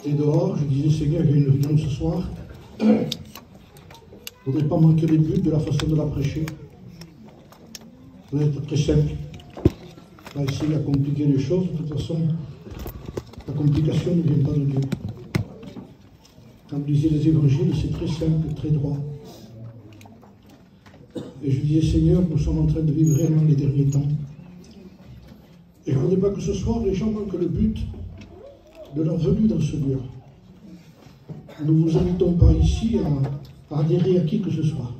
J'étais dehors, je disais Seigneur, il y a une réunion ce soir. Je ne voudrais pas manquer les buts de la façon de la prêcher. Ça va être très simple. On va essayer à compliquer les choses. De toute façon, la complication ne vient pas de Dieu. Quand vous lisez les évangiles, c'est très simple, très droit. Et je disais, Seigneur, nous sommes en train de vivre réellement les derniers temps. Et je ne voudrais pas que ce soir, les gens manquent le but de leur venue dans ce lieu. Nous ne vous invitons pas ici à adhérer à qui que ce soit.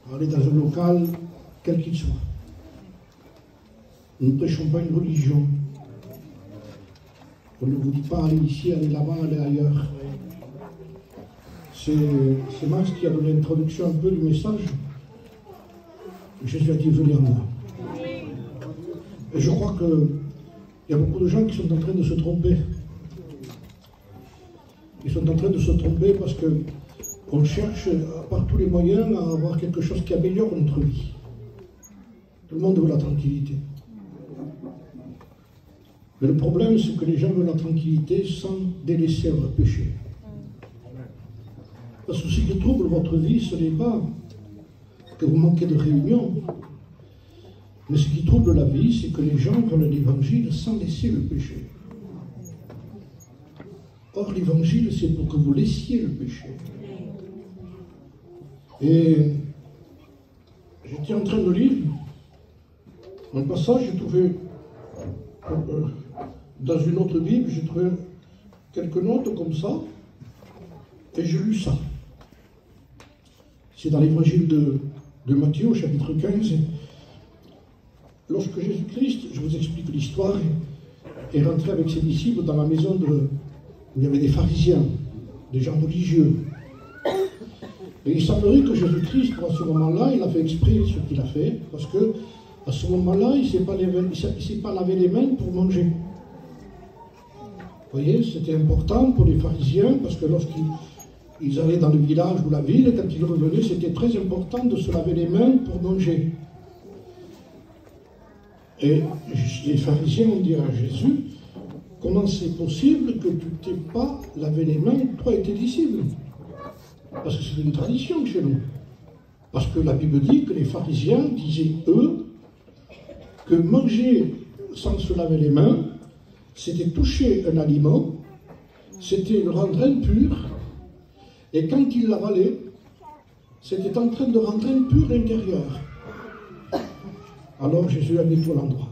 À aller dans un local, quel qu'il soit. Nous ne prêchons pas une religion. On ne vous dit pas aller ici, aller là-bas, aller ailleurs. C'est Max qui a donné l'introduction un peu du message. Jésus a dit, venez à moi. Et je crois qu'il y a beaucoup de gens qui sont en train de se tromper. Ils sont en train de se tromper parce qu'on cherche par tous les moyens à avoir quelque chose qui améliore notre vie. Tout le monde veut la tranquillité. Mais le problème, c'est que les gens veulent la tranquillité sans délaisser leur péché. Parce que ce qui trouble votre vie, ce n'est pas que vous manquez de réunion. Mais ce qui trouble la vie, c'est que les gens veulent l'évangile sans laisser le péché. Or, l'évangile, c'est pour que vous laissiez le péché. Et j'étais en train de lire un passage, j'ai trouvé, dans une autre Bible, j'ai trouvé quelques notes comme ça, et j'ai lu ça. C'est dans l'évangile de Matthieu, au chapitre 15. Lorsque Jésus-Christ, je vous explique l'histoire, est rentré avec ses disciples dans la maison où il y avait des pharisiens, des gens religieux. Et il semblerait que Jésus-Christ, à ce moment-là, il a fait exprès ce qu'il a fait, parce que à ce moment-là, il ne s'est pas lavé les mains pour manger. Vous voyez, c'était important pour les pharisiens, parce que lorsqu'ils allaient dans le village ou la ville, quand ils revenaient, c'était très important de se laver les mains pour manger. Et les pharisiens ont dit à Jésus, comment c'est possible que tu ne t'aies pas lavé les mains, toi et tes disciples? Parce que c'est une tradition chez nous. Parce que la Bible dit que les pharisiens disaient, eux, que manger sans se laver les mains, c'était toucher un aliment, c'était le rendre impur, et quand ils l'avalaient, c'était en train de rendre impur l'intérieur. Alors Jésus a nettoyé l'endroit.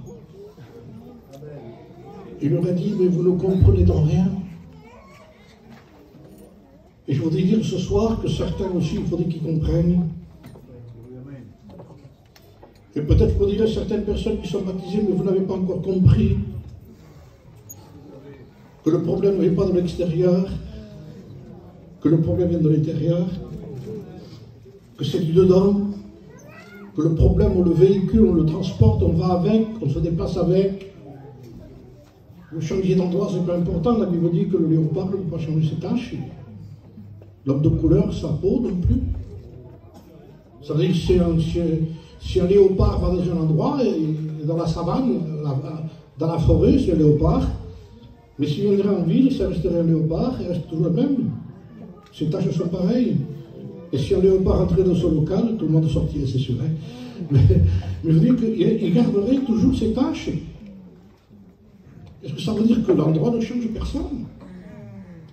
Il leur a dit, mais vous ne comprenez donc rien. Et je voudrais dire ce soir que certains aussi, il faudrait qu'ils comprennent. Et peut-être vous direz certaines personnes qui sont baptisées, mais vous n'avez pas encore compris que le problème ne vient pas de l'extérieur, que le problème vient de l'intérieur, que c'est du dedans, que le problème, on le véhicule, on le transporte, on va avec, on se déplace avec. Vous changez d'endroit, c'est pas important. La Bible dit que le léopard ne peut pas changer ses taches. L'homme de couleur, sa peau non plus. Ça veut dire que si un léopard va dans un endroit, dans la savane, dans la forêt, c'est un léopard. Mais s'il viendrait en ville, ça resterait un léopard, il reste toujours le même. Ses taches sont pareilles. Et si un léopard entrait dans son local, tout le monde sortirait, c'est sûr. Hein. Mais je veux dire qu'il garderait toujours ses taches. Est-ce que ça veut dire que l'endroit ne change personne?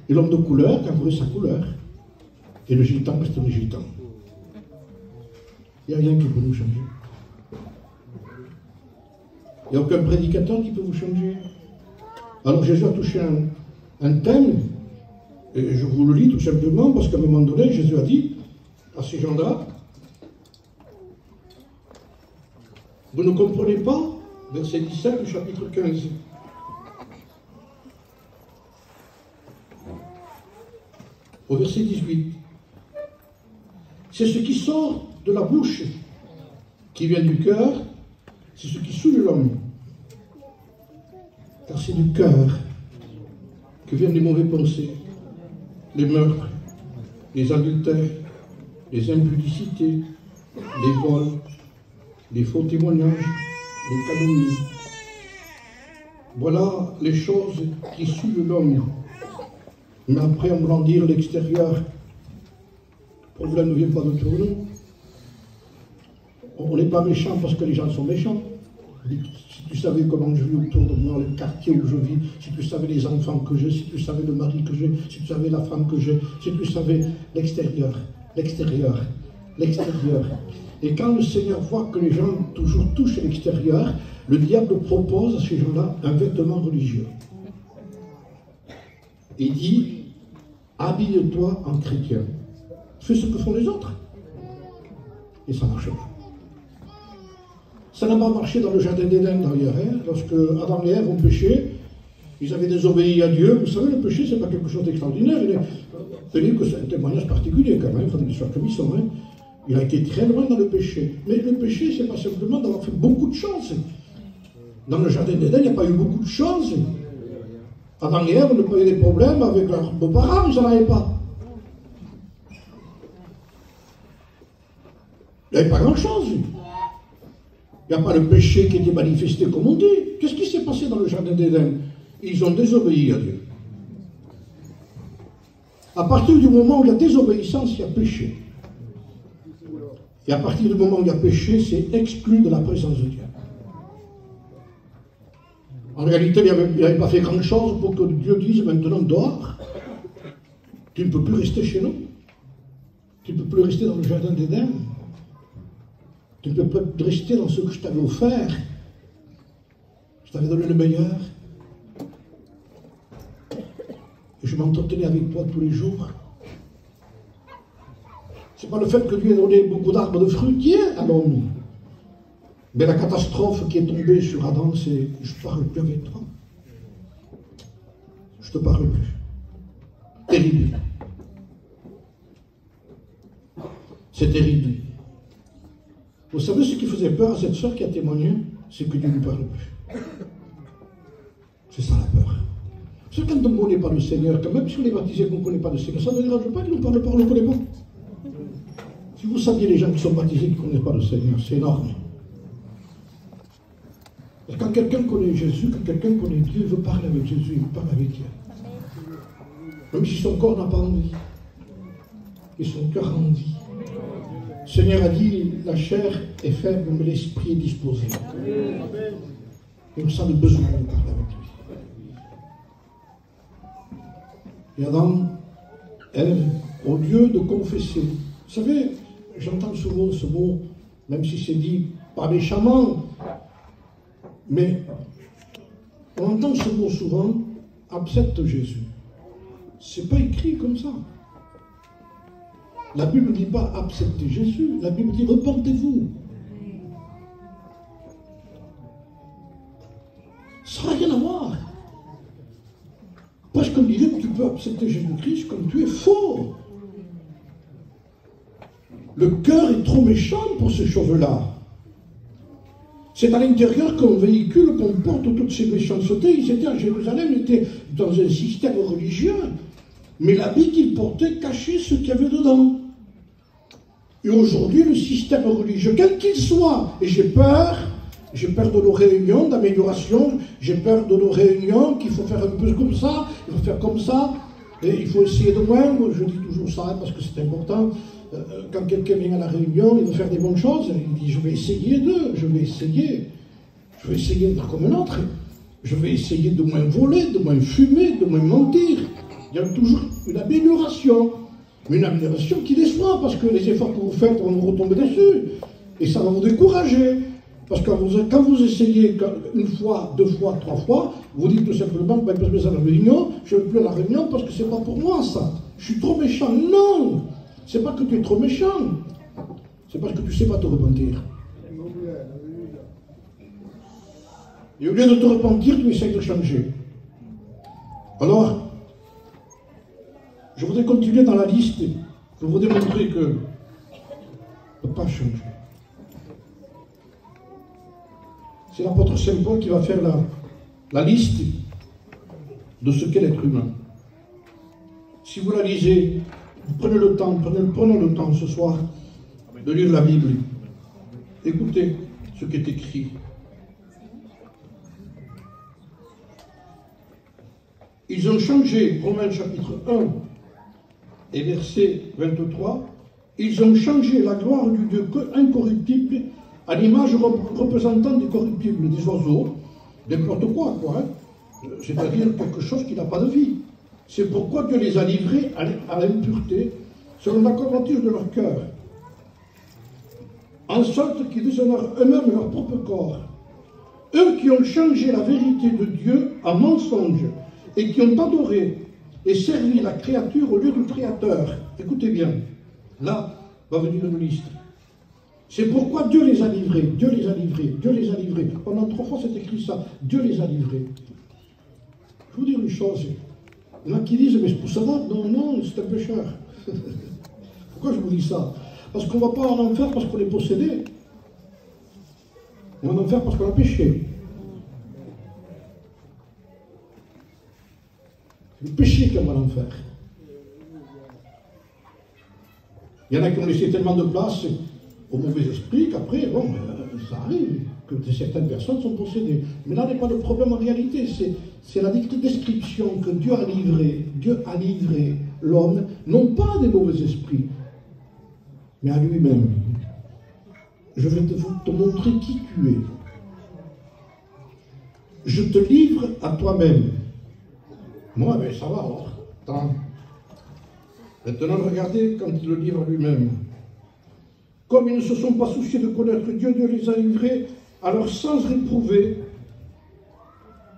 Et l'homme de couleur garderait sa couleur. Et le gitan reste le gitan. Il n'y a rien qui peut nous changer. Il n'y a aucun prédicateur qui peut vous changer. Alors Jésus a touché un thème, et je vous le lis tout simplement, parce qu'à un moment donné, Jésus a dit à ces gens-là, vous ne comprenez pas, verset 17 du chapitre 15. Au verset 18. C'est ce qui sort de la bouche, qui vient du cœur, c'est ce qui souille l'homme. Car c'est du cœur que viennent les mauvaises pensées, les meurtres, les adultères, les impudicités, les vols, les faux témoignages, les calomnies. Voilà les choses qui suivent l'homme. Mais après, on va dire l'extérieur. Le problème ne vient pas de nous. On n'est pas méchant parce que les gens sont méchants. Si tu savais comment je vis autour de moi, le quartier où je vis, si tu savais les enfants que j'ai, si tu savais le mari que j'ai, si tu savais la femme que j'ai, si tu savais l'extérieur, l'extérieur, l'extérieur. Et quand le Seigneur voit que les gens toujours touchent l'extérieur, le diable propose à ces gens-là un vêtement religieux. Il dit, habille-toi en chrétien. Fais ce que font les autres. Et ça marche pas. Ça n'a pas marché dans le jardin d'Éden d'ailleurs. Lorsque Adam et Ève ont péché, ils avaient désobéi à Dieu. Vous savez, le péché, ce n'est pas quelque chose d'extraordinaire. C'est-à-dire que c'est un témoignage particulier quand même, il faut qu'il soit comme ils sont. Il a été très loin dans le péché. Mais le péché, ce n'est pas simplement d'avoir fait beaucoup de choses. Dans le jardin d'Éden, il n'y a pas eu beaucoup de choses. Adam et Ève n'ont pas eu des problèmes avec leurs beaux-parents, ils n'en avaient pas. Il n'y avait pas grand-chose. Il n'y a pas le péché qui était manifesté comme on dit. Qu'est-ce qui s'est passé dans le jardin d'Éden? Ils ont désobéi à Dieu. À partir du moment où il y a désobéissance, il y a péché. Et à partir du moment où il y a péché, c'est exclu de la présence de Dieu. En réalité, il n'avait pas fait grand-chose pour que Dieu dise maintenant dehors. Tu ne peux plus rester chez nous. Tu ne peux plus rester dans le jardin d'Éden. Tu ne peux plus rester dans ce que je t'avais offert. Je t'avais donné le meilleur. Et je m'entretenais avec toi tous les jours. Ce n'est pas le fait que Dieu ait donné beaucoup d'arbres de fruitiers à l'homme. Mais la catastrophe qui est tombée sur Adam, c'est « je ne parle plus avec toi. Je ne te parle plus. » Terrible. C'est terrible. Vous savez ce qui faisait peur à cette sœur qui a témoigné? C'est que Dieu ne lui parle plus. C'est ça la peur. C'est quand on ne connaît pas le Seigneur, quand même si on est baptisé qu'on ne connaît pas le Seigneur, ça ne dérange pas qu'il ne parle pas, on ne le connaît pas. Si vous saviez les gens qui sont baptisés qui ne connaissent pas le Seigneur, c'est énorme. Parce que quand quelqu'un connaît Jésus, quand quelqu'un connaît Dieu, il veut parler avec Jésus, il veut parler avec Dieu. Même si son corps n'a pas envie. Et son cœur a envie. Le Seigneur a dit, la chair est faible, mais l'esprit est disposé. Et on sent le besoin de parler avec lui. Et Adam, Ève, au lieu de confesser, vous savez, j'entends souvent ce mot, même si c'est dit pas méchamment, mais on entend ce mot souvent, accepte Jésus. C'est pas écrit comme ça. La Bible ne dit pas acceptez Jésus, la Bible dit repentez-vous. Ça n'a rien à voir. Parce qu'on dirait que tu peux accepter Jésus-Christ comme tu es faux. Le cœur est trop méchant pour ces choses-là. C'est à l'intérieur qu'un véhicule comporte toutes ces méchancetés. Ils étaient à Jérusalem, ils étaient dans un système religieux, mais l'habit qu'ils portaient cachait ce qu'il y avait dedans. Et aujourd'hui, le système religieux, quel qu'il soit, et j'ai peur de nos réunions d'amélioration, j'ai peur de nos réunions qu'il faut faire un peu comme ça, il faut faire comme ça, et il faut essayer de moins. Moi, je dis toujours ça parce que c'est important. Quand quelqu'un vient à la réunion, il veut faire des bonnes choses, il dit je vais essayer je vais essayer de faire comme un autre, je vais essayer de moins voler, de moins fumer, de moins mentir. Il y a toujours une amélioration, mais une amélioration qui déçoit, parce que les efforts que vous faites vont vous retomber dessus, et ça va vous décourager. Parce que quand vous essayez une fois, deux fois, trois fois, vous dites tout simplement, ben, parce que c'est la réunion, je ne veux plus à la réunion parce que c'est pas pour moi ça. Je suis trop méchant. Non! C'est pas que tu es trop méchant. C'est parce que tu ne sais pas te repentir. Et au lieu de te repentir, tu essaies de changer. Alors, je voudrais continuer dans la liste pour vous démontrer que ne pas changer. C'est l'apôtre Saint Paul qui va faire la liste de ce qu'est l'être humain. Si vous la lisez, prenez le temps, prenons le temps ce soir de lire la Bible. Écoutez ce qui est écrit. Ils ont changé, Romains chapitre 1 et verset 23, ils ont changé la gloire du Dieu incorruptible à l'image représentant des corruptibles, des oiseaux, n'importe quoi, hein. C'est-à-dire quelque chose qui n'a pas de vie. C'est pourquoi Dieu les a livrés à l'impureté, selon la convoitise de leur cœur, en sorte qu'ils déshonorent eux-mêmes leur propre corps. Eux qui ont changé la vérité de Dieu en mensonge, et qui ont adoré et servi la créature au lieu du Créateur. Écoutez bien, là va venir une liste. C'est pourquoi Dieu les a livrés, Dieu les a livrés, Dieu les a livrés. Pendant 3 fois c'est écrit ça, Dieu les a livrés. Je vais vous dire une chose, il y en a qui disent, mais pour ça va, non, c'est un pécheur. Pourquoi je vous dis ça? Parce qu'on ne va pas en enfer parce qu'on est possédé. On va en enfer parce qu'on a péché. C'est le péché qui va en enfer. Il y en a qui ont laissé tellement de place au mauvais esprit qu'après, bon, ça arrive, que certaines personnes sont possédées. Mais là n'est pas le problème en réalité, c'est la description que Dieu a livré l'homme, non pas à des mauvais esprits, mais à lui-même. Je vais te montrer qui tu es. Je te livre à toi-même. Moi, ben ça va alors. Attends. Maintenant, regardez quand il le livre à lui-même. Comme ils ne se sont pas souciés de connaître Dieu, Dieu les a livrés à leur sens réprouvé,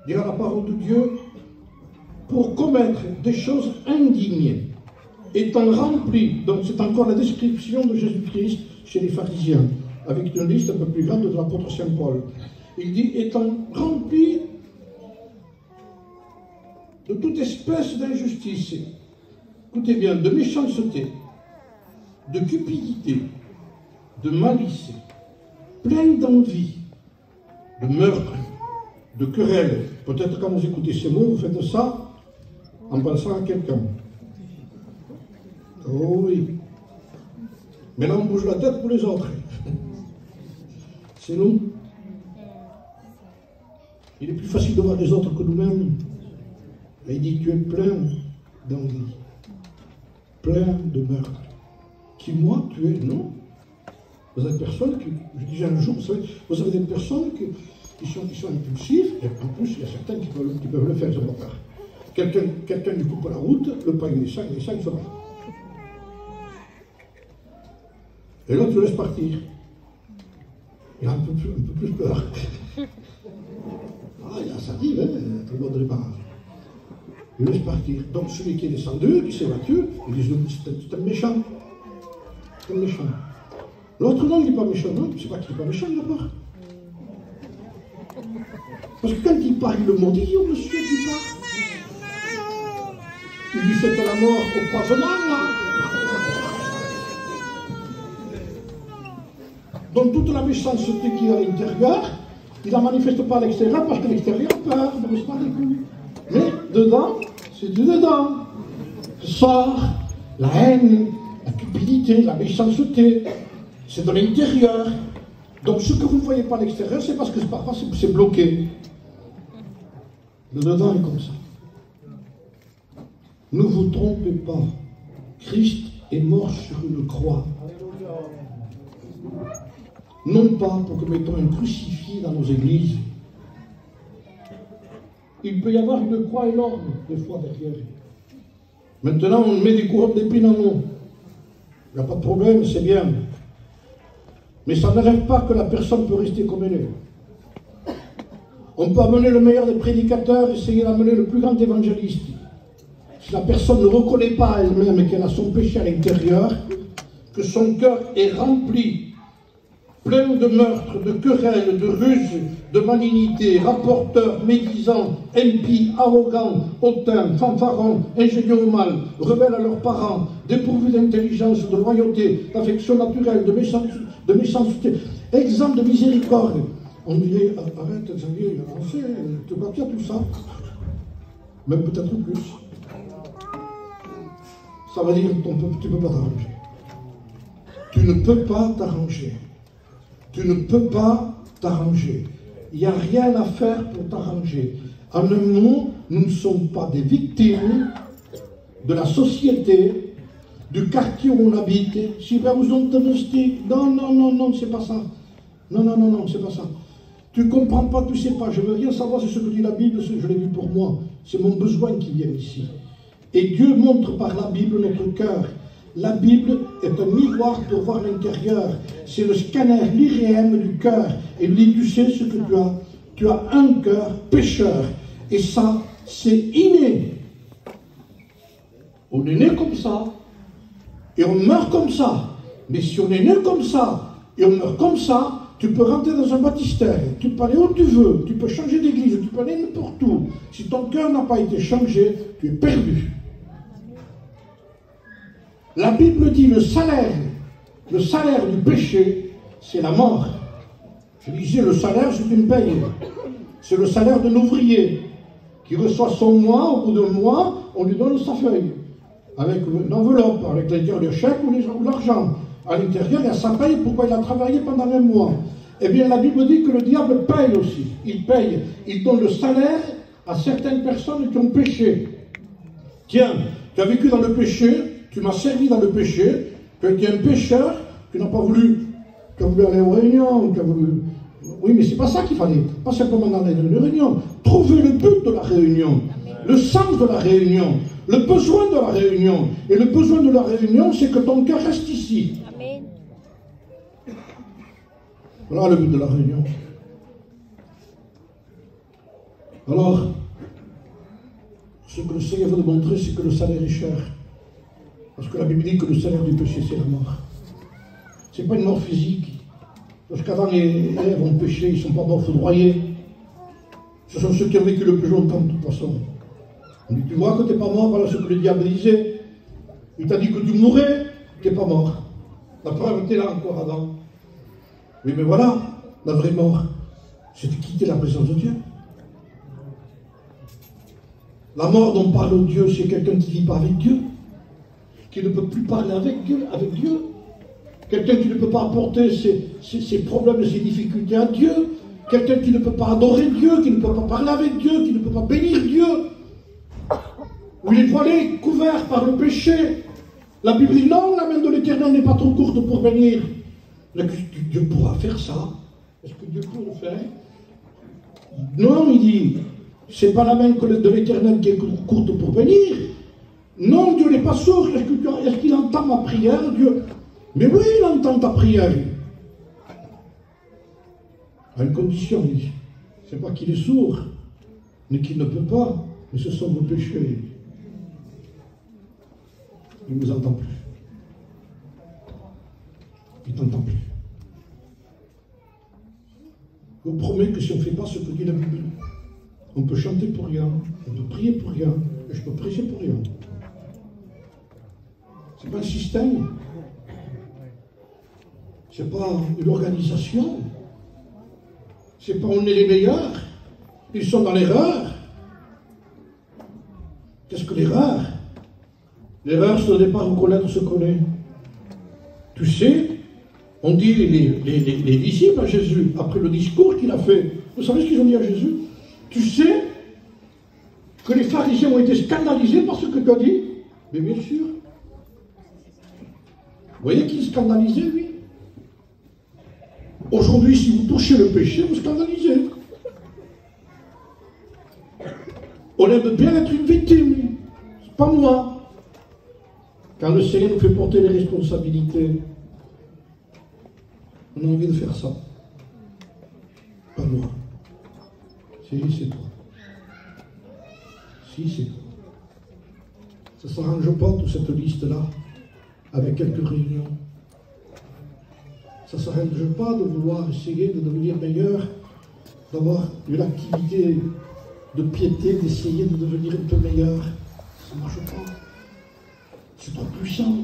dira la parole de Dieu, pour commettre des choses indignes, étant remplis, donc c'est encore la description de Jésus-Christ chez les pharisiens, avec une liste un peu plus grande de l'apôtre Saint Paul. Il dit, étant remplis de toute espèce d'injustice, écoutez bien, de méchanceté, de cupidité, de malice, plein d'envie, de meurtre, de querelle. Peut-être quand vous écoutez ces mots, vous faites ça en pensant à quelqu'un. Oh oui. Mais là, on bouge la tête pour les autres. C'est nous. Il est plus facile de voir les autres que nous-mêmes. Et il dit, tu es plein d'envie, plein de meurtre. Qui, moi, tu es, non. Vous avez des personnes qui, je disais un jour, vous avez des personnes qui sont impulsives, et en plus, il y a certains qui peuvent le faire, je vois pas. Quelqu'un lui coupe la route, le pain il est ça, il se va. Et l'autre le laisse partir. Il a un peu plus peur. Ah, ça arrive, hein, tout le monde démarre. Il le laisse partir. Donc celui qui est descendu, qui s'est battu, il dit, c'est un méchant. C'est un méchant. L'autre non, il n'est pas méchant, non, c'est pas qu'il n'est pas méchant d'abord. Parce que quand il part, il le maudit au monsieur qui part. Il lui souhaite la mort au croisement, là. Donc toute la méchanceté qu'il y a à l'intérieur, il ne la manifeste pas à l'extérieur parce que l'extérieur a peur, ne reste pas des coups. Mais dedans, c'est du dedans. Sort la haine, la cupidité, la méchanceté. C'est de l'intérieur. Donc ce que vous ne voyez pas à l'extérieur, c'est parce que parfois c'est bloqué. Le dedans est comme ça. Ne vous trompez pas. Christ est mort sur une croix. Non pas pour que nous mettions un crucifix dans nos églises. Il peut y avoir une croix énorme, des fois, derrière. Maintenant, on met des couronnes d'épines en nous. Il n'y a pas de problème, c'est bien. Mais ça ne rêve pas que la personne peut rester comme elle est. On peut amener le meilleur des prédicateurs, essayer d'amener le plus grand évangéliste. Si la personne ne reconnaît pas elle-même qu'elle a son péché à l'intérieur, que son cœur est rempli, plein de meurtres, de querelles, de ruses, de malignité, rapporteurs, médisants, impies, arrogants, hautains, fanfarons, ingénieux au mal, rebelles à leurs parents, dépourvus d'intelligence, de loyauté, d'affection naturelle, de méchanceté, exempts de miséricorde. On dirait, arrête, Xavier, tu vois qu'il y a tout ça, même peut-être plus. Ça veut dire que tu ne peux pas t'arranger. Tu ne peux pas t'arranger. Tu ne peux pas t'arranger. Il n'y a rien à faire pour t'arranger. En un mot, nous ne sommes pas des victimes de la société, du quartier où on habite. Si vous entendez, non, non, non, non, c'est pas ça. Non, non, non, non, c'est pas ça. Tu ne comprends pas, tu ne sais pas. Je veux rien savoir, c'est ce que dit la Bible, je l'ai vu pour moi. C'est mon besoin qui vient ici. Et Dieu montre par la Bible notre cœur. La Bible est un miroir pour voir l'intérieur. C'est le scanner, l'IRM du cœur. Et il dit, tu sais ce que tu as. Tu as un cœur pécheur. Et ça, c'est inné. On est né comme ça. Et on meurt comme ça. Mais si on est né comme ça, et on meurt comme ça, tu peux rentrer dans un baptistère. Tu peux aller où tu veux. Tu peux changer d'église. Tu peux aller n'importe où. Si ton cœur n'a pas été changé, tu es perdu. La Bible dit le salaire du péché, c'est la mort. Je disais, le salaire, c'est une paye. C'est le salaire d'un ouvrier qui reçoit son mois, au bout d'un mois, on lui donne sa feuille. Avec une enveloppe, avec l'intérieur le chèque ou l'argent. À l'intérieur, il y a sa paye, pourquoi il a travaillé pendant un mois. Eh bien, la Bible dit que le diable paye aussi. Il paye. Il donne le salaire à certaines personnes qui ont péché. Tiens, tu as vécu dans le péché, tu m'as servi dans le péché, tu as été un pécheur, tu n'as pas voulu, tu as voulu aller aux réunions, tu as voulu... Oui, mais c'est pas ça qu'il fallait, pas simplement dans les réunions. Trouver le but de la réunion, le sens de la réunion, le besoin de la réunion. Et le besoin de la réunion, c'est que ton cœur reste ici. Amen. Voilà le but de la réunion. Alors, ce que le Seigneur veut montrer, c'est que le salaire est cher. Parce que la Bible dit que le salaire du péché, c'est la mort. Ce n'est pas une mort physique. Parce qu'Adam et Ève ont péché, ils ne sont pas morts foudroyés. Ce sont ceux qui ont vécu le plus longtemps, de toute façon. On dit, tu vois que tu n'es pas mort, voilà ce que le diable disait. Il t'a dit que tu mourrais, tu n'es pas mort. La preuve, tu es là encore, Adam. Oui, mais voilà, la vraie mort, c'est de quitter la présence de Dieu. La mort dont parle Dieu, c'est quelqu'un qui ne vit pas avec Dieu, qui ne peut plus parler avec Dieu. Quelqu'un qui ne peut pas apporter ses problèmes et ses difficultés à Dieu. Quelqu'un qui ne peut pas adorer Dieu, qui ne peut pas parler avec Dieu, qui ne peut pas bénir Dieu. Où il est voilé, couvert par le péché. La Bible dit non, la main de l'Éternel n'est pas trop courte pour bénir. Est-ce que Dieu pourra faire ça? Est-ce que Dieu peut le faire? Non, il dit, c'est pas la main de l'Éternel qui est courte pour bénir. Non, Dieu n'est pas sourd. Est-ce qu'il entend ma prière, Dieu? Mais oui, il entend ta prière. À une condition, il dit. C'est pas qu'il est sourd, mais qu'il ne peut pas, mais ce sont vos péchés. Il ne vous entend plus. Il ne t'entend plus. Je vous promets que si on ne fait pas ce que dit la Bible, on peut chanter pour rien, on peut prier pour rien, et je peux prêcher pour rien. C'est pas un système. C'est pas une organisation. C'est pas on est les meilleurs. Ils sont dans l'erreur. Qu'est-ce que l'erreur? L'erreur, ce n'est pas reconnaître ce qu'on est. Tu sais, on dit les disciples à Jésus, après le discours qu'il a fait, vous savez ce qu'ils ont dit à Jésus? Tu sais que les pharisiens ont été scandalisés par ce que tu as dit? Mais bien sûr. Vous voyez qui est scandalisé, lui? Aujourd'hui, si vous touchez le péché, vous scandalisez. On aime bien être une victime. C'est pas moi. Quand le Seigneur nous fait porter les responsabilités, on a envie de faire ça. Pas moi. Si, c'est toi. Si, c'est toi. Ça ne s'arrange pas, toute cette liste-là, avec quelques réunions. Ça ne s'arrange pas de vouloir essayer de devenir meilleur, d'avoir une activité de piété, d'essayer de devenir un peu meilleur. Ça ne marche pas. C'est trop puissant.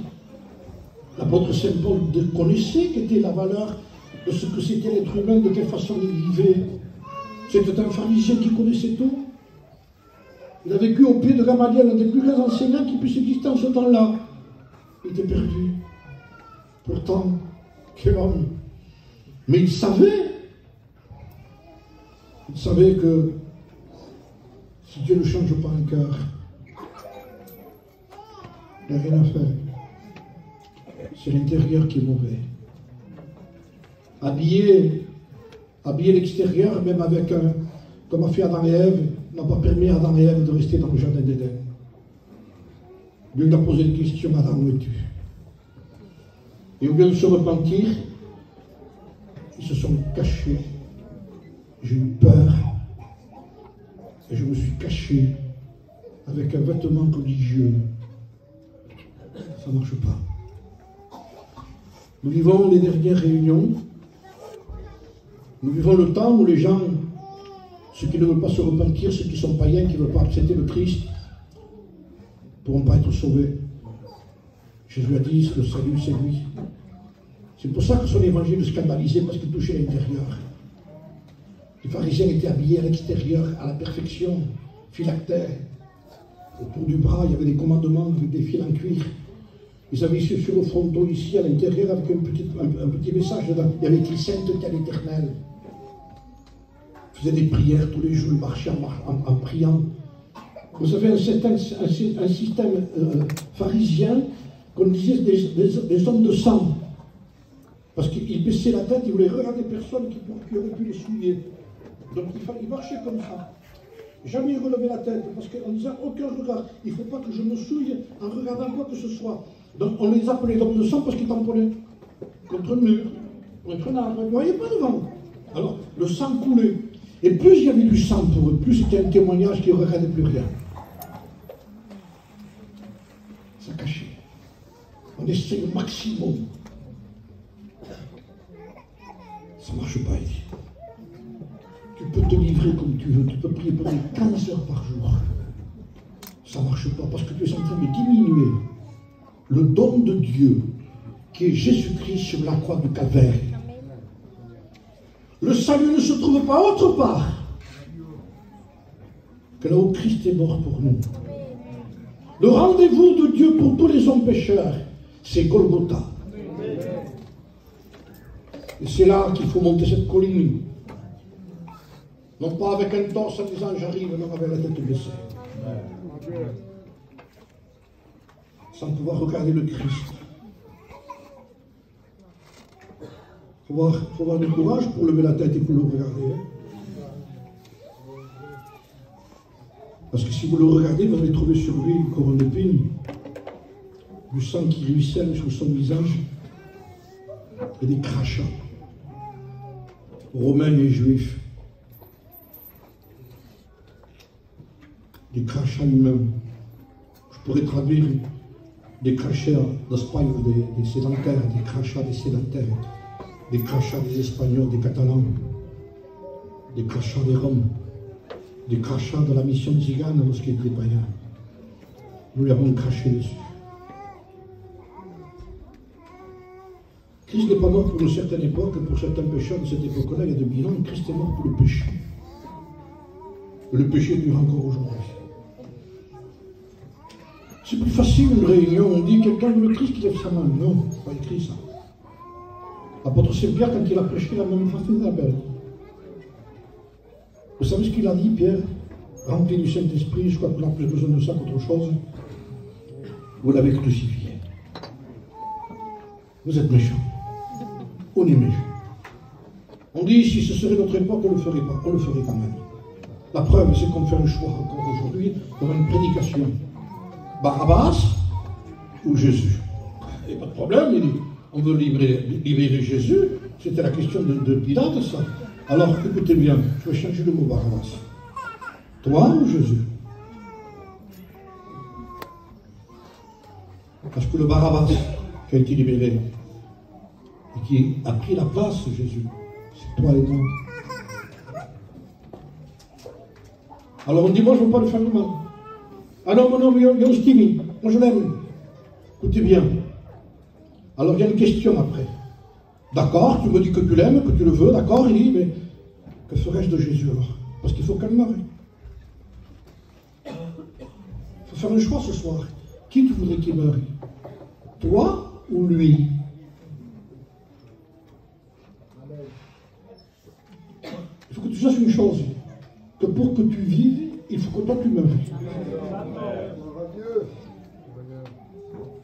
L'apôtre Saint Paul connaissait quelle était la valeur de ce que c'était l'être humain, de quelle façon il vivait. C'était un pharisien qui connaissait tout. Il a vécu au pied de Gamaliel, un des plus grands enseignants qui puisse exister en ce temps-là. Il était perdu. Pourtant, quel homme. Mais il savait que Si Dieu ne change pas un cœur, il n'y a rien à faire. C'est l'intérieur qui est mauvais. Habiller l'extérieur, même avec comme a fait Adam et Ève, n'a pas permis à Adam et Ève de rester dans le jardin d'Éden. Dieu lui a posé une question, Adam, où es-tu? Et au lieu de se repentir, ils se sont cachés. J'ai eu peur. Et je me suis caché avec un vêtement religieux. Ça ne marche pas. Nous vivons les dernières réunions. Nous vivons le temps où les gens, ceux qui ne veulent pas se repentir, ceux qui sont païens, qui ne veulent pas accepter le Christ, ne pourront pas être sauvés. Jésus a dit, le salut, c'est lui. C'est pour ça que son évangile est scandalisé, parce qu'il touchait l'intérieur. Les pharisiens étaient habillés à l'extérieur, à la perfection, phylactères. Autour du bras, il y avait des commandements avec des fils en cuir. Ils avaient sur le fronton ici, à l'intérieur, avec un petit message dedans. Il y avait écrit sainteté à l'éternel. Ils faisaient des prières tous les jours, ils marchaient en priant. Vous avez un système pharisien qu'on disait des hommes de sang. Parce qu'ils baissaient la tête, ils voulaient regarder personne qui aurait pu les souiller. Donc il marchait comme ça. Jamais relever la tête, parce qu'en disant aucun regard, il ne faut pas que je me souille en regardant quoi que ce soit. Donc on les appelait hommes de sang parce qu'ils tamponnaient contre un mur, contre un arbre. Ils ne voyaient pas devant. Alors le sang coulait. Et plus il y avait du sang pour eux, plus c'était un témoignage qu'ils ne regardaient plus rien. Ça cachait. On essaie le maximum. Ça ne marche pas ici. Tu peux te livrer comme tu veux, tu peux prier pendant 15 heures par jour. Ça ne marche pas parce que tu es en train de diminuer le don de Dieu qui est Jésus-Christ sur la croix du Calvaire. Le salut ne se trouve pas autre part que là où Christ est mort pour nous. Le rendez-vous de Dieu pour tous les hommes pécheurs, c'est Golgotha. Et c'est là qu'il faut monter cette colline. Non pas avec un torse en disant j'arrive, non avec la tête baissée. Sans pouvoir regarder le Christ. Il faut avoir du courage pour lever la tête et pour le regarder. Parce que si vous le regardez, vous allez trouver sur lui une couronne d'épines, du sang qui ruisselle sur son visage et des crachats. Romains et juifs. Des crachats humains. Je pourrais traduire des crachats d'Espagne, des sédentaires, des crachats des sédentaires, des crachats des Espagnols, des Catalans, des crachats des Roms, des crachats de la mission tzigane lorsqu'il était païen. Nous lui avons craché dessus. Christ n'est pas mort pour une certaine époque, pour certains pécheurs de cette époque-là, il y a 2000 ans, Christ est mort pour le péché. Et le péché dure encore aujourd'hui. C'est plus facile une réunion, on dit quelqu'un veut le Christ qui lève sa main. Non, pas écrit ça. L'apôtre Pierre, quand il a prêché, la même façon la belle. Vous savez ce qu'il a dit, Pierre? Rempli du Saint-Esprit, je crois qu'on a plus besoin de ça qu'autre chose. Vous l'avez crucifié. Vous êtes méchants. On est méchants. On dit, si ce serait notre époque, on ne le ferait pas. On le ferait quand même. La preuve, c'est qu'on fait un choix encore aujourd'hui dans une prédication. Barabbas ou Jésus? Il n'y a pas de problème, il dit. On veut libérer Jésus. C'était la question de Pilate, ça. Alors, écoutez bien, je vais changer le mot Barabbas. Toi ou Jésus? Parce que le Barabbas qui a été libéré et qui a pris la place de Jésus, c'est toi et moi. Alors on dit, moi je ne veux pas le faire du mal. Ah non, il y a un stimi, moi je l'aime. Écoutez bien. Alors il y a une question après. D'accord, tu me dis que tu l'aimes, que tu le veux, d'accord, il dit, mais que ferais-je de Jésus alors? Parce qu'il faut qu'elle meure. Il faut faire un choix ce soir. Qui tu voudrais qu'il meure? Toi ou lui? Il faut que tu saches une chose, que pour que tu vives, il faut que toi tu meurs.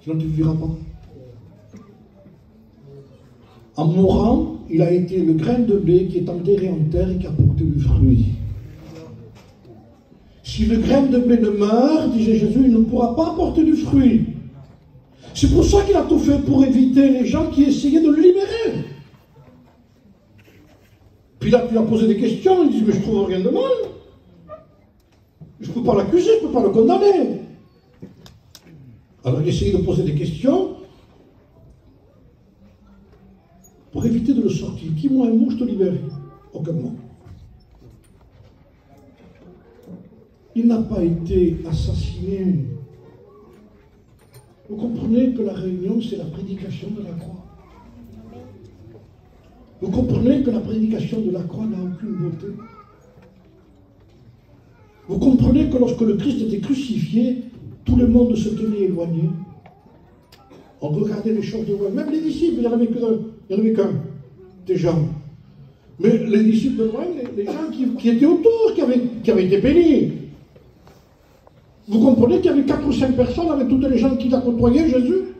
Sinon tu ne vivras pas. En mourant, il a été le grain de blé qui est enterré en terre et qui a porté du fruit. Si le grain de blé ne meurt, disait Jésus, il ne pourra pas porter du fruit. C'est pour ça qu'il a tout fait, pour éviter les gens qui essayaient de le libérer. Pilate lui a posé des questions, il dit, mais je trouve rien de mal. Je ne peux pas l'accuser, je ne peux pas le condamner. Alors il essayait de poser des questions pour éviter de le sortir. Dis-moi un mot, je te libère. Aucun mot. Il n'a pas été assassiné. Vous comprenez que la réunion, c'est la prédication de la croix. Vous comprenez que la prédication de la croix n'a aucune beauté. Vous comprenez que lorsque le Christ était crucifié, tout le monde se tenait éloigné. On regardait les choses de loin. Même les disciples, il n'y en avait qu'un, des gens. Mais les disciples de loin, les gens qui étaient autour, qui avaient été bénis. Vous comprenez qu'il y avait 4 ou 5 personnes avec toutes les gens qui l'a côtoyé, Jésus?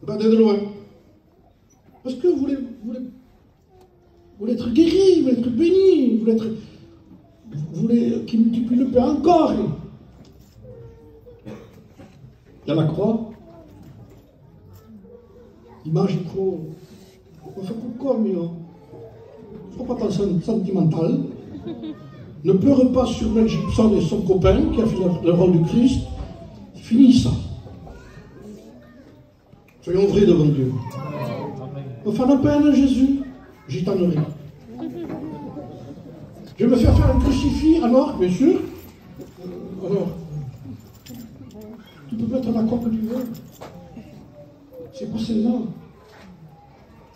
Regardez de loin. Parce que vous voulez être guéri, vous voulez être béni, vous voulez qu'il multiplie le pain encore. Il y a la croix. L'image est trop... On fait pourquoi, mais il ne faut pas penser sentimental. Ne pleure pas sur Mel Gibson et son copain qui a fait le rôle du Christ. Finis ça. Soyons vrais devant Dieu. Enfin, la peine, Jésus, j'y tannerai. Je vais me faire un crucifix, alors, bien sûr. Alors, tu peux mettre la croix que tu veux. C'est pas celle-là.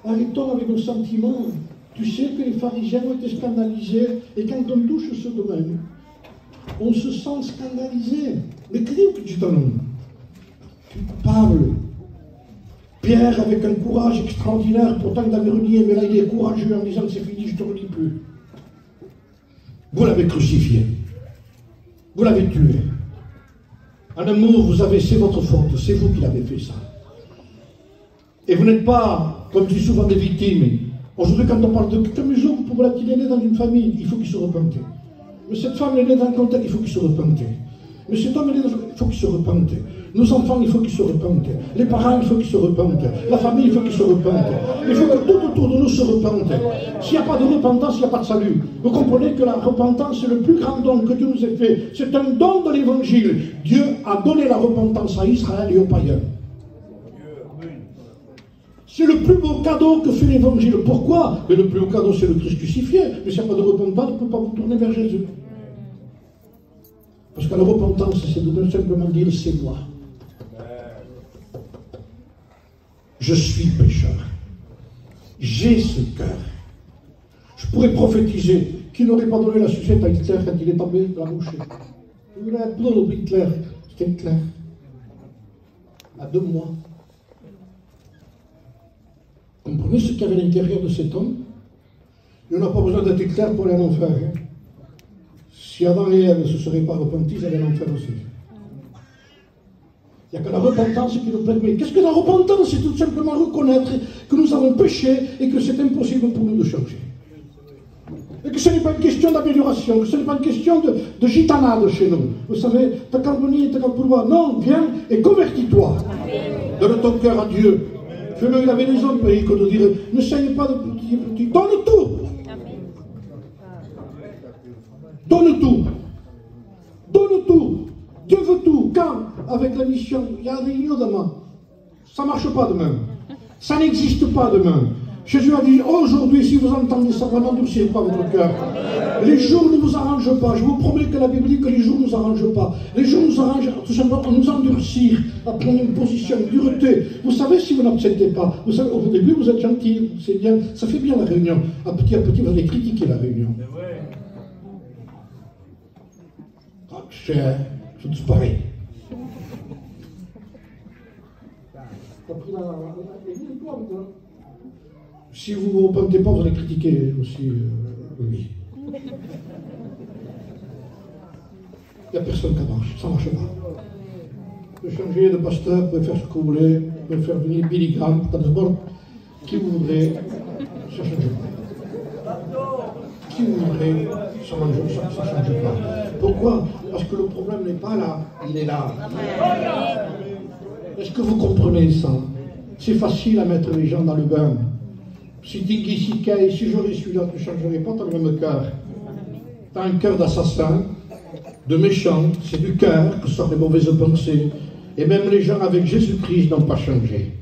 Arrêtons avec nos sentiments. Tu sais que les pharisiens ont été scandalisés, et quand on touche ce domaine, on se sent scandalisé. Mais qu'est-ce que tu t'en Tu parles. Pierre, avec un courage extraordinaire, pourtant il avait renié, mais là il est courageux en disant c'est fini, je ne te relis plus. Vous l'avez crucifié. Vous l'avez tué. En un mot, c'est votre faute, c'est vous qui l'avez fait ça. Et vous n'êtes pas, comme je dis souvent, des victimes. Aujourd'hui, quand on parle de quelqu'un, mais pour voilà qu'il est né dans une famille, il faut qu'il se repente. Mais cette femme est née dans un contexte, il faut qu'il se repente. Mais cet homme est né dans un contexte, il faut qu'il se repente. Nos enfants, il faut qu'ils se repentent. Les parents, il faut qu'ils se repentent. La famille, il faut qu'ils se repentent. Il faut que tout autour de nous se repente. S'il n'y a pas de repentance, il n'y a pas de salut. Vous comprenez que la repentance, c'est le plus grand don que Dieu nous ait fait. C'est un don de l'Évangile. Dieu a donné la repentance à Israël et aux païens. C'est le plus beau cadeau que fait l'Évangile. Pourquoi? Mais le plus beau cadeau, c'est le Christ crucifié. Mais s'il n'y a pas de repentance, on ne peut pas vous tourner vers Jésus. Parce que la repentance, c'est de simplement dire, c'est moi. Je suis pécheur. J'ai ce cœur. Je pourrais prophétiser qu'il n'aurait pas donné la sucette à Hitler quand il est tombé de la bouche. Il aurait applaudi Hitler. C'était Hitler. À 2 mois. Vous comprenez ce qu'il y avait à l'intérieur de cet homme? Il n'a pas besoin d'être Hitler pour aller en enfer. Hein? Si Adam et Ève ne se seraient pas repentis, ils allaient en enfer aussi. Il n'y a que la repentance qui nous permet. Qu'est-ce que la repentance? C'est tout simplement reconnaître que nous avons péché et que c'est impossible pour nous de changer. Et que ce n'est pas une question d'amélioration, que ce n'est pas une question de gitanade chez nous. Vous savez, ta calvonie et ta calpoulois. Non, viens et convertis-toi. Donne ton cœur à Dieu. Fais-le, il avait des hommes pays que de dire, ne saignez pas de petit. Donne tout. Donne tout. Donne tout. Dieu veut tout. Quand, avec la mission, il y a une réunion demain. Ça ne marche pas demain. Ça n'existe pas demain. Jésus a dit, aujourd'hui, si vous entendez ça, vous n'endurcissez pas votre cœur. Les jours ne vous arrangent pas. Je vous promets que la Bible dit que les jours ne nous arrangent pas. Les jours nous arrangent tout simplement à nous endurcir, à prendre une position, une dureté. Vous savez, si vous n'acceptez pas, vous savez, au début, vous êtes gentil, c'est bien, ça fait bien la réunion. À petit, vous allez critiquer la réunion. C'est tous pareil. Si vous ne vous repentez pas, vous allez critiquer aussi lui. Il n'y a personne qui marche, ça ne marche pas. Vous pouvez changer de pasteur, vous pouvez faire ce que vous voulez, vous pouvez faire venir Billy Graham, qui vous voudrez, ça ne change pas. Qui vous voudrez, ça ne change pas. Pourquoi? Parce que le problème n'est pas là, il est là. Est-ce que vous comprenez ça? C'est facile à mettre les gens dans le bain. Si Diggy, si Kay, si j'aurais celui-là, tu ne changerais pas, tu as le même cœur. Tu as un cœur d'assassin, de méchant, c'est du cœur que sortent les mauvaises pensées. Et même les gens avec Jésus-Christ n'ont pas changé.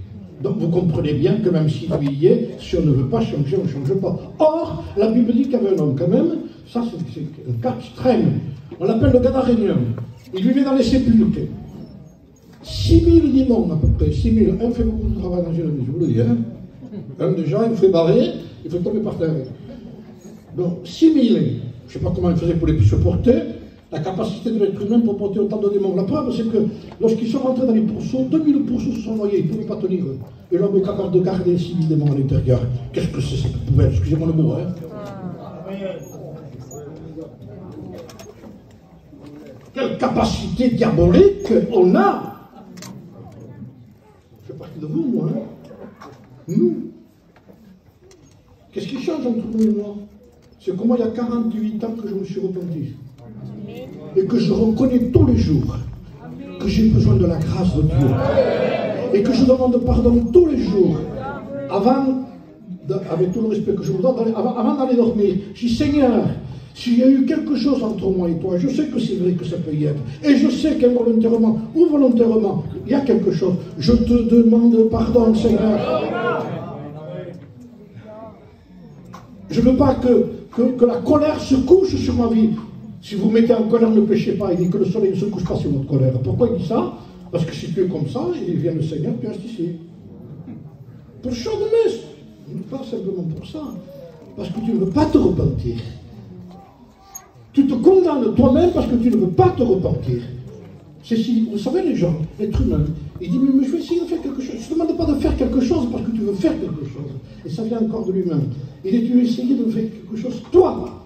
Donc vous comprenez bien que même s'il y est, si on ne veut pas changer, on ne change pas. Or, la Bible dit qu'il y avait un homme quand même, ça c'est un cas extrême. On l'appelle le Gadarénien. Il vivait dans les sépulcres. 6000 démons à peu près, 6000. Un fait beaucoup de travail dans une vie, je vous le dis. Hein. Un déjà, il fait barrer, il fait tomber par terre. Donc 6000, je ne sais pas comment il faisait pour les supporter, la capacité de l'être humain pour porter autant de démons. La preuve, c'est que lorsqu'ils sont rentrés dans les pourceaux, 2000 pourceaux se sont noyés, ils ne pouvaient pas tenir. Et l'homme est capable de garder 6000 démons à l'intérieur. Qu'est-ce que c'est cette poubelle? Excusez-moi le mot. Hein. Quelle capacité diabolique on a! Je fais partie de vous, moi. Hein. Nous. Qu'est-ce qui change entre nous et moi? C'est comment il y a 48 ans que je me suis repenti. Et que je reconnais tous les jours que j'ai besoin de la grâce de Dieu. Et que je demande pardon tous les jours. Avec tout le respect que je vous donne, avant d'aller dormir, je dis Seigneur, s'il y a eu quelque chose entre moi et toi, je sais que c'est vrai que ça peut y être. Et je sais qu'involontairement ou volontairement, il y a quelque chose. Je te demande pardon, Seigneur. Je ne veux pas que la colère se couche sur ma vie. Si vous mettez en colère, ne péchez pas. Il dit que le soleil ne se couche pas sur votre colère. Pourquoi il dit ça? Parce que si tu es comme ça, il vient le Seigneur, tu restes ici. Pour chaud de messe. Pas simplement pour ça. Parce que tu ne veux pas te repentir. Tu te condamnes toi-même parce que tu ne veux pas te repentir. C'est si, vous savez les gens, l'être humain, il dit mais je vais essayer de faire quelque chose. Je ne te demande pas de faire quelque chose parce que tu veux faire quelque chose. Et ça vient encore de lui-même. Il dit tu veux essayer de faire quelque chose toi.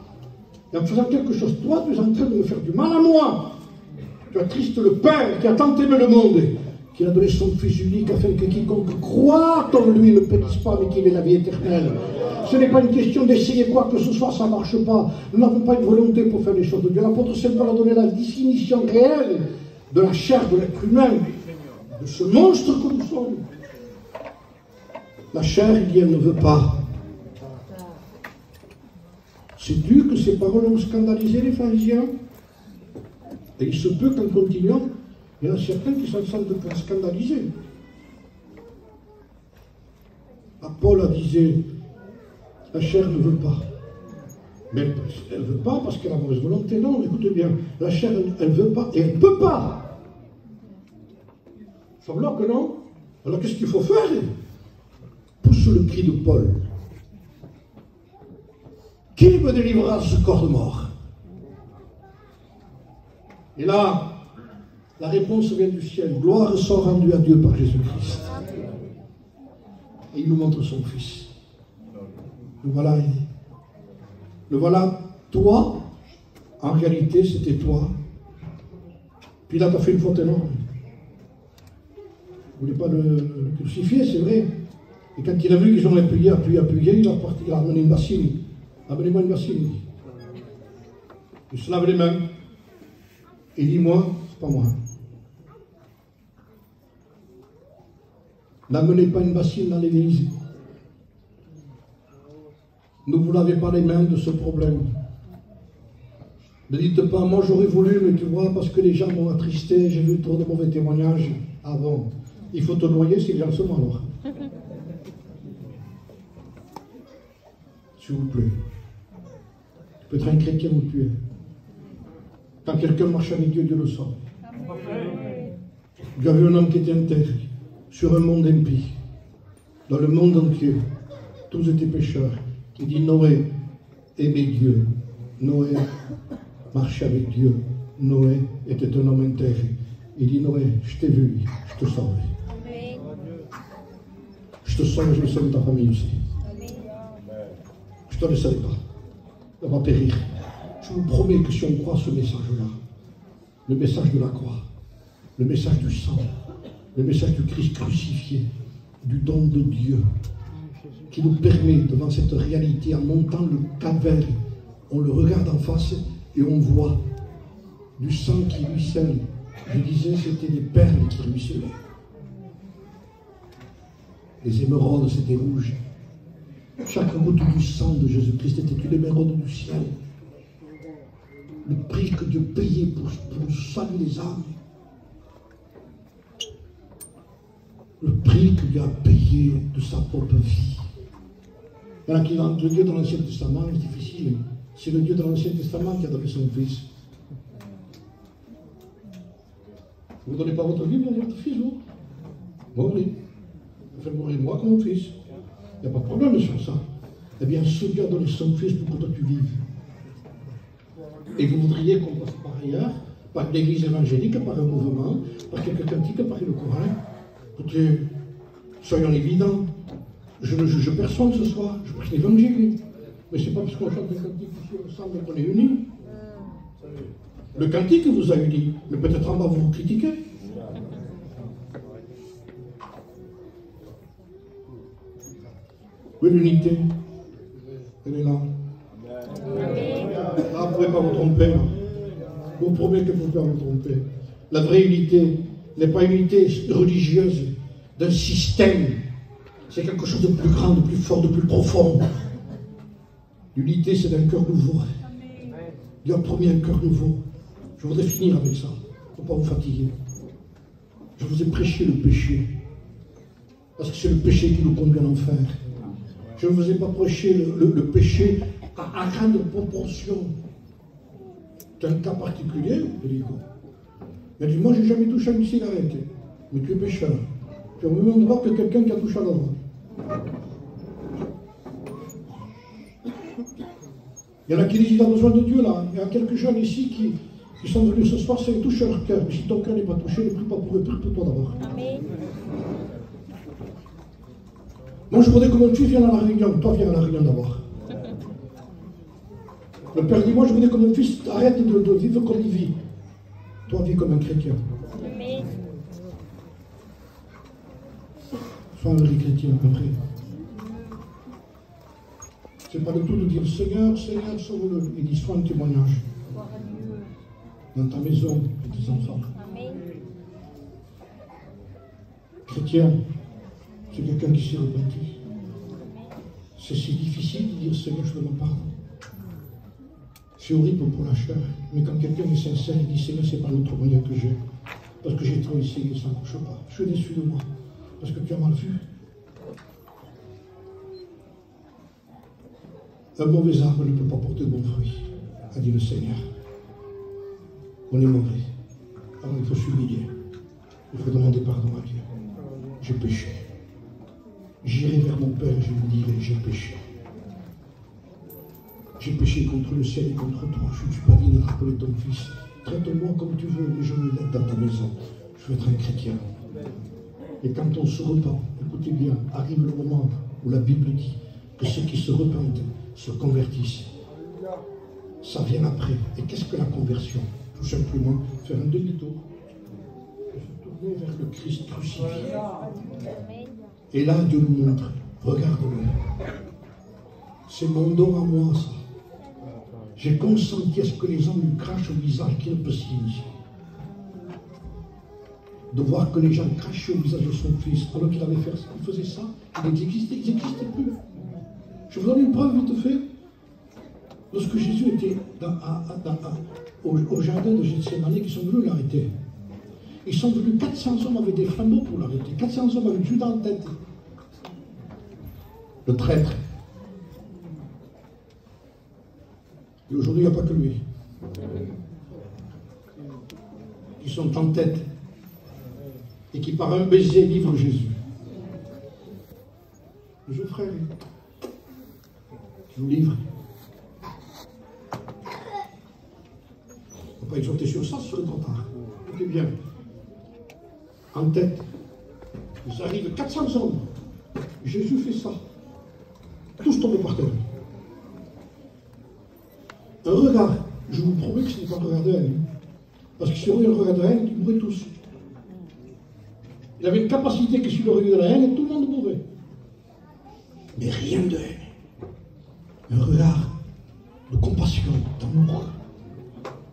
Et en faisant quelque chose toi, tu es en train de me faire du mal à moi. Tu attristes le Père qui a tant aimé le monde, qui a donné son Fils unique afin que quiconque croit en lui ne périsse pas mais qu'il ait la vie éternelle. Ce n'est pas une question d'essayer quoi que ce soit, ça ne marche pas. Nous n'avons pas une volonté pour faire les choses de Dieu. L'apôtre Saint Paul a donné la définition réelle de la chair de l'être humain, de ce monstre que nous sommes. La chair, il dit, elle ne veut pas. Sais-tu que ces paroles ont scandalisé les pharisiens? Et il se peut qu'en continuant, il y en a certains qui s'en sentent scandalisés. Paul a disait, la chair ne veut pas. Mais elle ne veut pas parce qu'elle a mauvaise volonté. Non, écoutez bien, la chair, elle ne veut pas et elle ne peut pas. Ça semble que non. Alors qu'est-ce qu'il faut faire? Pousse le cri de Paul. Qui me délivrera de ce corps de mort? Et là, la réponse vient du ciel. Gloire soit rendue à Dieu par Jésus-Christ. Et il nous montre son Fils. Le voilà, il dit. Le voilà, toi, en réalité, c'était toi. Puis là, tu as fait une faute énorme. Vous ne voulez pas le crucifier, c'est vrai. Et quand il a vu qu'ils ont appuyé, il a amené une bassine. Amenez-moi une bassine. Il se lave les mains. Et il dit, moi, c'est pas moi. N'amenez pas une bassine dans l'église. Ne vous lavez pas les mains de ce problème. Ne dites pas, moi j'aurais voulu, mais tu vois, parce que les gens m'ont attristé, j'ai vu trop de mauvais témoignages avant. Il faut te noyer si les gens sont morts. S'il vous plaît. Tu peux être un chrétien où tu es. Quand quelqu'un marche avec Dieu, Dieu le sent. Il y avait un homme qui était interdit sur un monde impie. Dans le monde entier, tous étaient pécheurs. Il dit Noé aimait Dieu. Noé marchait avec Dieu. Noé était un homme intègre. Il dit Noé, je t'ai vu, je te sauve. Je te sauve, je me sauve de ta famille aussi. Je ne te laisserai pas. on va périr. Je vous promets que si on croit ce message-là, le message de la croix, le message du sang, le message du Christ crucifié, du don de Dieu, qui nous permet, devant cette réalité, en montant le calvaire, on le regarde en face et on voit du sang qui ruisselle. Je disais, c'était des perles qui ruisselaient. Les émeraudes, c'était rouge. Chaque goutte du sang de Jésus-Christ était une émeraude du ciel. Le prix que Dieu payait pour saluer les âmes. Le prix que Dieu a payé de sa propre vie. Alors qu'il a le Dieu dans l'Ancien Testament, c'est difficile. C'est le Dieu dans l'Ancien Testament qui a donné son Fils. Vous ne donnez pas votre vie pour votre fils, vous? Bon, oui. Vous faites mourir moi comme mon fils. Il n'y a pas de problème sur ça. Eh bien, ce Dieu a donné son Fils pour que toi tu vives. Et vous voudriez qu'on passe par ailleurs, par une église évangélique, par un mouvement, par quelques cantiques, par le Coran. Écoutez, soyons évidents. Je ne juge personne ce soir. Je prêche l'évangile. Mais ce n'est pas parce qu'on chante des cantiques ici ensemble qu'on est unis. Le cantique vous a unis, mais peut-être en bas vous vous critiquez. Oui, l'unité, elle est là. Là, vous ne pouvez pas vous tromper. Je vous promets que vous ne pouvez pas vous tromper. La vraie unité n'est pas une unité religieuse d'un système. C'est quelque chose de plus grand, de plus fort, de plus profond. L'unité, c'est d'un cœur nouveau. Dieu a promis un cœur nouveau. Je voudrais finir avec ça, pour ne pas vous fatiguer. Je vous ai prêché le péché, parce que c'est le péché qui nous conduit à l'enfer. Je ne vous ai pas prêché le péché à grande proportion. C'est un cas particulier, je dis quoi. Il a dit, moi, je n'ai jamais touché à une cigarette, mais tu es pécheur. Tu as au même endroit que quelqu'un qui a touché à l'autre. Il y en a qui disent qu'il a besoin de Dieu là. Il y a quelques jeunes ici qui sont venus ce soir, ça les touche leur cœur. Mais si ton cœur n'est pas touché, ne prie pas pour eux, prie pour toi d'abord. Amen. Moi je voudrais que mon fils vienne à la réunion. Toi viens à la réunion d'abord. Le père dit, moi je voudrais que mon fils arrête de vivre comme il vit. Toi vis comme un chrétien. Amen. Sois un vrai chrétien après. C'est pas du tout de dire Seigneur, Seigneur, sauve-le. Il dit sois un témoignage. Dans ta maison et tes enfants. Amen. Chrétien, c'est quelqu'un qui s'est repenti. C'est si difficile de dire Seigneur, je demande pardon. C'est horrible pour la chair, mais quand quelqu'un est sincère, il dit Seigneur, c'est pas l'autre moyen que j'ai. Parce que j'ai trop essayé, ça ne marche pas. Je suis déçu de moi, parce que tu as mal vu. Un mauvais arbre ne peut pas porter de bons fruits, a dit le Seigneur. On est mauvais. Alors il faut s'humilier. Il faut demander pardon à Dieu. J'ai péché. J'irai vers mon Père et je lui dirai, j'ai péché. J'ai péché contre le ciel et contre toi. Je ne suis pas digne de rappeler ton Fils. Traite-moi comme tu veux, mais je me lève dans ta maison. Je veux être un chrétien. Et quand on se repent, écoutez bien, arrive le moment où la Bible dit que ceux qui se repentent se convertissent. Ça vient après. Et qu'est-ce que la conversion? Tout simplement faire un demi-tour. Et se tourner vers le Christ crucifié. Et là, Dieu nous montre, regarde-le. C'est mon don à moi, ça. J'ai consenti à ce que les hommes lui crachent au visage qui ne peut s'initier. De voir que les gens crachaient au visage de son fils, alors qu'il avait fait ça, il faisait ça, ils n'existaient plus. Je vous donne une preuve vite fait. Lorsque Jésus était au jardin de Gethsémani, ils sont venus l'arrêter. Ils sont venus, 400 hommes avec des flambeaux pour l'arrêter. 400 hommes avec Judas en tête. Le traître. Et aujourd'hui, il n'y a pas que lui. Qui sont en tête. Et qui par un baiser livrent Jésus. Je frère, je vous livre. On ne peut pas exhorter sur ça, ce serait trop tard. Écoutez bien. En tête, ils arrivent 400 hommes. Jésus fait ça. Tous tombés par terre. je vous promets que ce n'est pas un regard de haine. Parce que si on avait un regard de haine, ils mourraient tous. Il avait une capacité que si le regard de la haine, tout le monde mourrait. Mais rien de haine. Un regard de compassion, d'amour,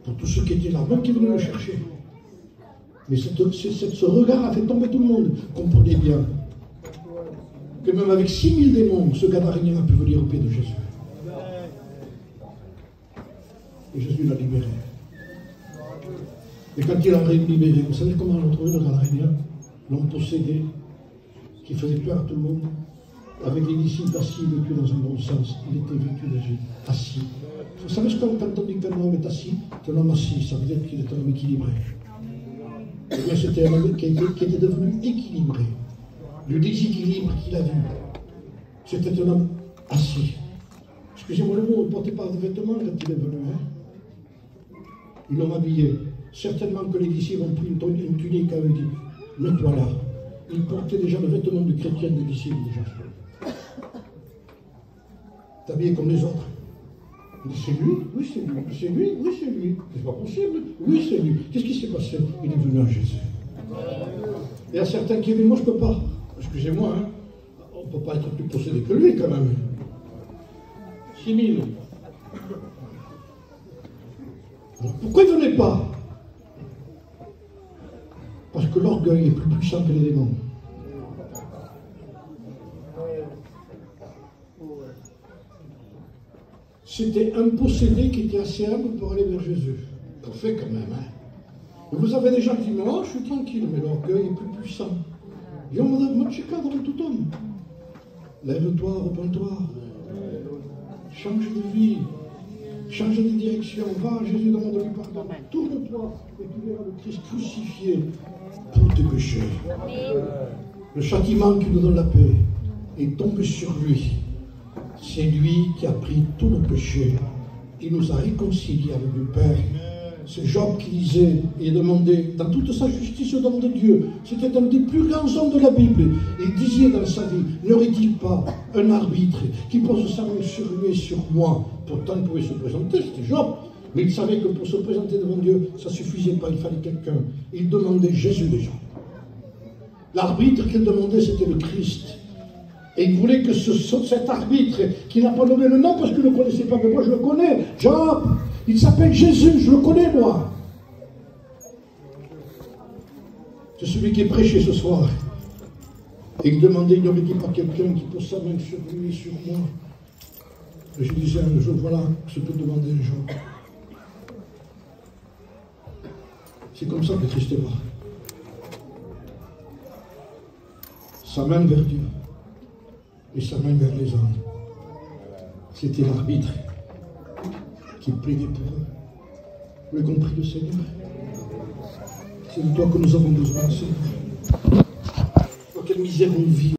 pour tous ceux qui étaient là, même qui venaient le chercher. Mais ce regard a fait tomber tout le monde. Comprenez bien que même avec 6000 démons, ce Gadarène a pu venir au pied de Jésus. Et Jésus l'a libéré. Et quand il l'a libéré, vous savez comment on a trouvé le Gadarène? L'homme possédé, qui faisait peur à tout le monde, avec les disciples assis, vêtus dans un bon sens. Il était vêtu de Jésus, assis. Vous savez ce qu'on quand on dit qu'un homme est assis? C'est un homme assis, ça veut dire qu'il est un homme équilibré. Eh bien, c'était un homme qui était devenu équilibré. Le déséquilibre qu'il a vu, c'était un homme assis. Excusez-moi le mot, il ne portait pas de vêtements quand il est venu. Hein? Ils l'ont habillé. Certainement que les disciples ont pris une tunique avec lui. Mets-toi là. Il portait déjà le vêtement de chrétien des disciples déjà. T'es habillé comme les autres. Il dit, c'est lui? Oui, c'est lui. C'est lui? Oui, c'est lui. C'est pas possible. Oui, c'est lui. Qu'est-ce qui s'est passé? Il est venu à Jésus. Il y a certains qui disent, moi je ne peux pas. Excusez-moi, hein. On ne peut pas être plus possédé que lui quand même. 6000. Alors pourquoi il ne venait pas? Parce que l'orgueil est plus puissant que les démons. C'était un possédé qui était assez humble pour aller vers Jésus. On fait quand même, hein. Et vous avez des gens qui disent, oh, je suis tranquille, mais l'orgueil est plus puissant. Et on me checker devant tout homme. Lève-toi, repens-toi. Change de vie. Change de direction. Va à Jésus, demande-lui pardon. Tourne-toi et tu verras le Christ crucifié pour tes péchés. Le châtiment qui nous donne la paix est tombé sur lui. C'est lui qui a pris tous nos péchés. Il nous a réconciliés avec le Père. C'est Job qui disait et demandait dans toute sa justice au nom de Dieu. C'était un des plus grands hommes de la Bible. Il disait dans sa vie, n'aurait-il pas un arbitre qui pose sa main sur lui et sur moi? Pourtant, il pouvait se présenter, c'était Job. Mais il savait que pour se présenter devant Dieu, ça ne suffisait pas, il fallait quelqu'un. Il demandait Jésus déjà. L'arbitre qu'il demandait, c'était le Christ. Et il voulait que cet arbitre, qui n'a pas nommé le nom parce qu'il ne le connaissait pas, mais moi je le connais, Job, il s'appelle Jésus, je le connais moi. C'est celui qui est prêché ce soir. Et il demandait, il n'y aurait-il pas quelqu'un qui pose sa main sur lui, sur moi? Et je disais un jour, voilà ce que demandait un Job. C'est comme ça que Christ est mort. Sa main vers Dieu et sa main vers les hommes. C'était l'arbitre qui plaidait pour eux. Vous avez compris le Seigneur? C'est de toi que nous avons besoin, Seigneur. Dans quelle misère on vit.